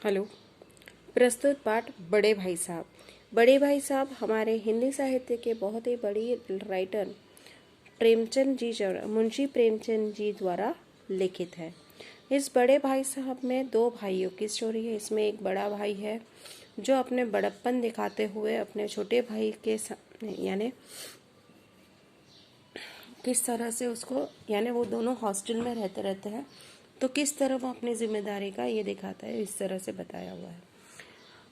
Hello. प्रस्तुत पाठ बड़े भाई साहब। बड़े भाई साहब हमारे हिंदी साहित्य के बहुत ही बड़ी राइटर मुंशी प्रेमचंद जी द्वारा लिखित है। इस बड़े भाई साहब में दो भाइयों की स्टोरी है। इसमें एक बड़ा भाई है जो अपने बड़प्पन दिखाते हुए अपने छोटे भाई के सामने यानी किस तरह से उसको वो दोनों हॉस्टल में रहते हैं तो किस तरह वो अपनी जिम्मेदारी का ये दिखाता है। इस तरह से बताया हुआ है।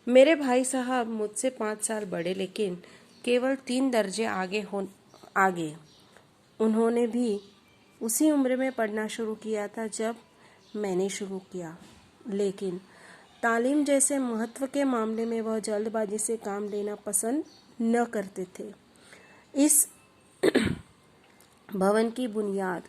मेरे भाई साहब मुझसे 5 साल बड़े लेकिन केवल 3 दर्जे आगे। उन्होंने भी उसी उम्र में पढ़ना शुरू किया था जब मैंने शुरू किया, लेकिन तालीम जैसे महत्व के मामले में वह जल्दबाजी से काम लेना पसंद न करते थे। इस भवन की बुनियाद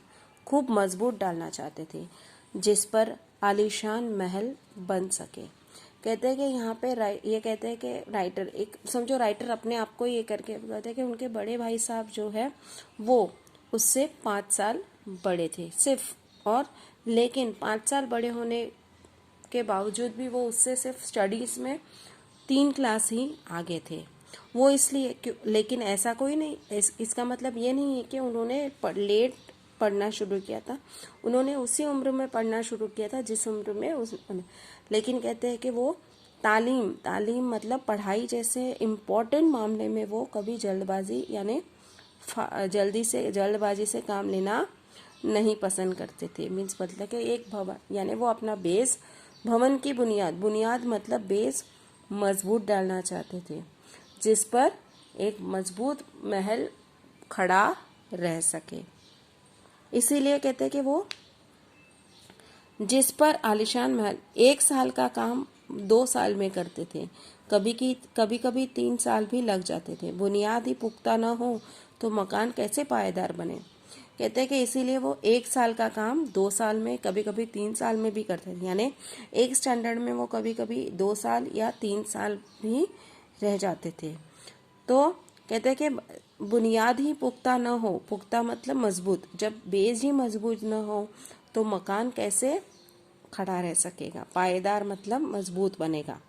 खूब मजबूत डालना चाहते थे जिस पर आलीशान महल बन सके। कहते हैं कि यहाँ पे ये कहते हैं कि राइटर एक समझो राइटर अपने आप को ये करके कहते हैं कि उनके बड़े भाई साहब जो है वो उससे 5 साल बड़े थे सिर्फ, और लेकिन 5 साल बड़े होने के बावजूद भी वो उससे सिर्फ स्टडीज़ में 3 क्लास ही आगे थे। वो इसलिए लेकिन ऐसा कोई नहीं, इसका मतलब ये नहीं है कि उन्होंने लेट पढ़ना शुरू किया था। उन्होंने उसी उम्र में पढ़ना शुरू किया था जिस उम्र में लेकिन कहते हैं कि वो तालीम मतलब पढ़ाई जैसे इम्पोर्टेंट मामले में वो कभी जल्दबाजी से काम लेना नहीं पसंद करते थे। मीन्स मतलब कि एक भवन वो अपना बेस, भवन की बुनियाद मतलब बेस मजबूत डालना चाहते थे जिस पर एक मजबूत महल खड़ा रह सके। इसीलिए कहते हैं कि वो जिस पर आलिशान महल 1 साल का काम 2 साल में करते थे, कभी 3 साल भी लग जाते थे। बुनियाद ही पुख्ता न हो तो मकान कैसे पायेदार बने। कहते हैं कि इसीलिए वो 1 साल का काम 2 साल में कभी 3 साल में भी करते थे। यानी एक स्टैंडर्ड में वो कभी 2 साल या 3 साल भी रह जाते थे। तो कहते हैं कि बुनियाद ही पुख्ता न हो, पुख्ता मतलब मजबूत, जब बेस ही मजबूत न हो तो मकान कैसे खड़ा रह सकेगा। पायेदार मतलब मजबूत बनेगा।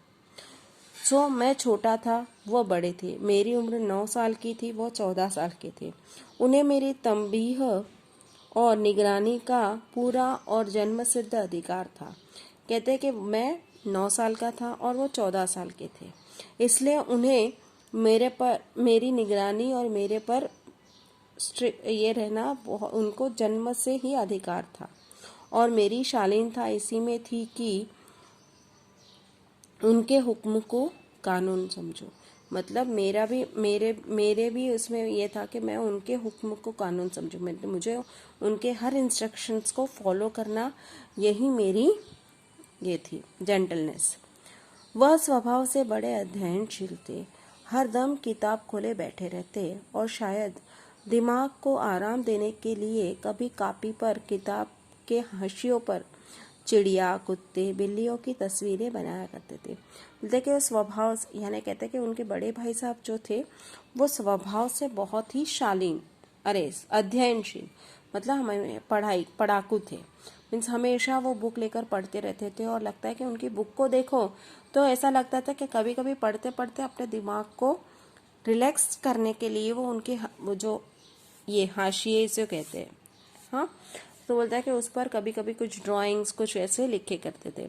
मैं छोटा था, वो बड़े थे। मेरी उम्र 9 साल की थी, वो 14 साल के थे। उन्हें मेरी तंबीह और निगरानी का पूरा और जन्मसिद्ध अधिकार था। कहते हैं कि मैं 9 साल का था और वो 14 साल के थे, इसलिए उन्हें मेरे पर मेरी निगरानी और मेरे पर ये रहना उनको जन्म से ही अधिकार था। और मेरी शालीनता इसी में थी कि उनके हुक्म को कानून समझो। मतलब मेरे भी उसमें ये था कि मैं उनके हुक्म को कानून समझूं। मुझे उनके हर इंस्ट्रक्शंस को फॉलो करना, यही मेरी ये थी जेंटलनेस। वह स्वभाव से बड़े अध्ययनशील थे, हर दम किताब खोले बैठे रहते और शायद दिमाग को आराम देने के लिए कभी कॉपी पर किताब के हाशियों पर चिड़िया, कुत्ते, बिल्लियों की तस्वीरें बनाया करते थे। देखिए स्वभाव कहते हैं कि उनके बड़े भाई साहब जो थे वो स्वभाव से बहुत ही शालीन, अध्ययनशील, मतलब हमें पढ़ाकू थे। मीन्स हमेशा वो बुक लेकर पढ़ते रहते थे और लगता है कि उनकी बुक को देखो तो ऐसा लगता था कि कभी पढ़ते पढ़ते अपने दिमाग को रिलैक्स करने के लिए वो उनके वो जो ये हाशिए से कहते हैं, हाँ, तो बोलता है कि उस पर कभी कुछ ड्राइंग्स कुछ ऐसे लिखे करते थे।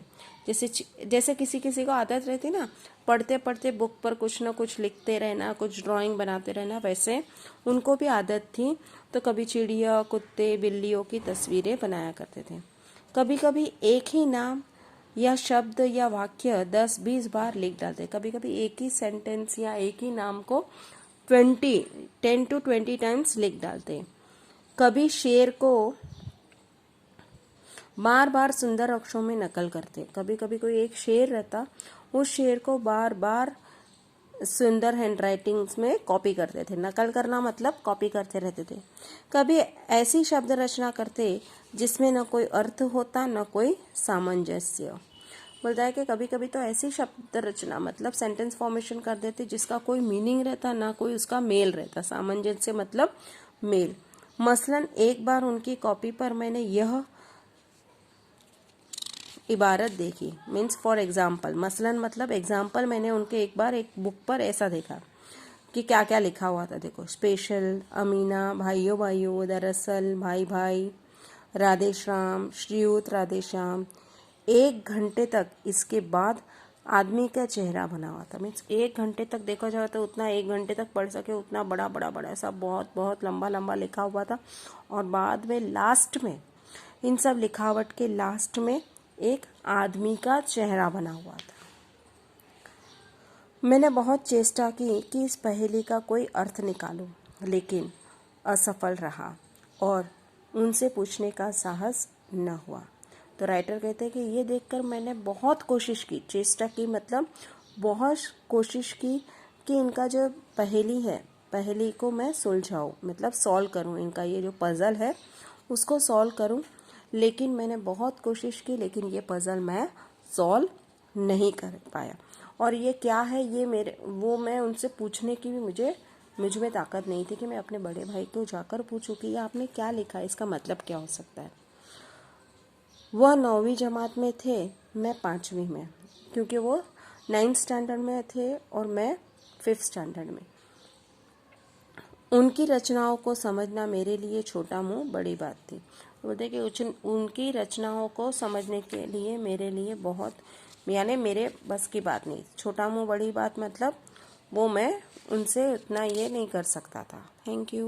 जैसे किसी को आदत रहती ना, पढ़ते पढ़ते बुक पर कुछ ना कुछ लिखते रहना, कुछ ड्राइंग बनाते रहना, वैसे उनको भी आदत थी। तो कभी चिड़िया, कुत्ते, बिल्लियों की तस्वीरें बनाया करते थे। कभी एक ही नाम या शब्द या वाक्य 10-20 बार लिख डालते। कभी एक ही सेंटेंस या एक ही नाम को 10 to 20 टाइम्स लिख डालते। कभी शेर को बार बार सुंदर अक्षरों में नकल करते। कभी कोई एक शेर रहता, उस शेर को बार बार सुंदर हैंडराइटिंग्स में कॉपी करते थे। नकल करना मतलब कॉपी करते रहते थे। कभी ऐसी शब्द रचना करते जिसमें न कोई अर्थ होता न कोई सामंजस्य। बोलता है कि कभी तो ऐसी शब्द रचना मतलब सेंटेंस फॉर्मेशन कर देते जिसका कोई मीनिंग रहता ना कोई उसका मेल रहता। सामंजस्य मतलब मेल। मसलन एक बार उनकी कॉपी पर मैंने यह इबारत देखी, मीन्स फॉर एग्जाम्पल, मसलन मतलब एग्जाम्पल, मैंने उनके एक बार एक बुक पर ऐसा देखा कि क्या क्या लिखा हुआ था। देखो, स्पेशल, अमीना, भाइयों भाइयों, दरअसल, भाई भाई, राधे श्याम, श्रीयुत राधे श्याम। 1 घंटे तक इसके बाद आदमी का चेहरा बना हुआ था। मीन्स 1 घंटे तक देखा जाए तो उतना 1 घंटे तक पढ़ सके उतना बड़ा बड़ा बड़ा सब बहुत बहुत लंबा लंबा लिखा हुआ था। और बाद में लास्ट में, इन सब लिखावट के लास्ट में एक आदमी का चेहरा बना हुआ था। मैंने बहुत चेष्टा की कि इस पहेली का कोई अर्थ निकालूं, लेकिन असफल रहा और उनसे पूछने का साहस न हुआ। तो राइटर कहते हैं कि ये देखकर मैंने बहुत कोशिश की, चेष्टा की मतलब बहुत कोशिश की कि इनका जो पहेली है, पहेली को मैं सुलझाऊं, मतलब सॉल्व करूं, इनका ये जो पज़ल है उसको सॉल्व करूं। लेकिन मैंने बहुत कोशिश की, लेकिन ये पज़ल मैं सॉल्व नहीं कर पाया। और ये क्या है, ये मैं उनसे पूछने की भी मुझ में ताकत नहीं थी कि मैं अपने बड़े भाई को जाकर पूछूं कि ये आपने क्या लिखा है, इसका मतलब क्या हो सकता है। वह 9वीं जमात में थे, मैं 5वीं में, क्योंकि वो 9th स्टैंडर्ड में थे और मैं 5th स्टैंडर्ड में। उनकी रचनाओं को समझना मेरे लिए छोटा मुँह बड़ी बात थी। बोलते कि उनकी रचनाओं को समझने के लिए मेरे लिए बहुत, यानी मेरे बस की बात नहीं। छोटा मुँह बड़ी बात मतलब वो मैं उनसे उतना ये नहीं कर सकता था। Thank you.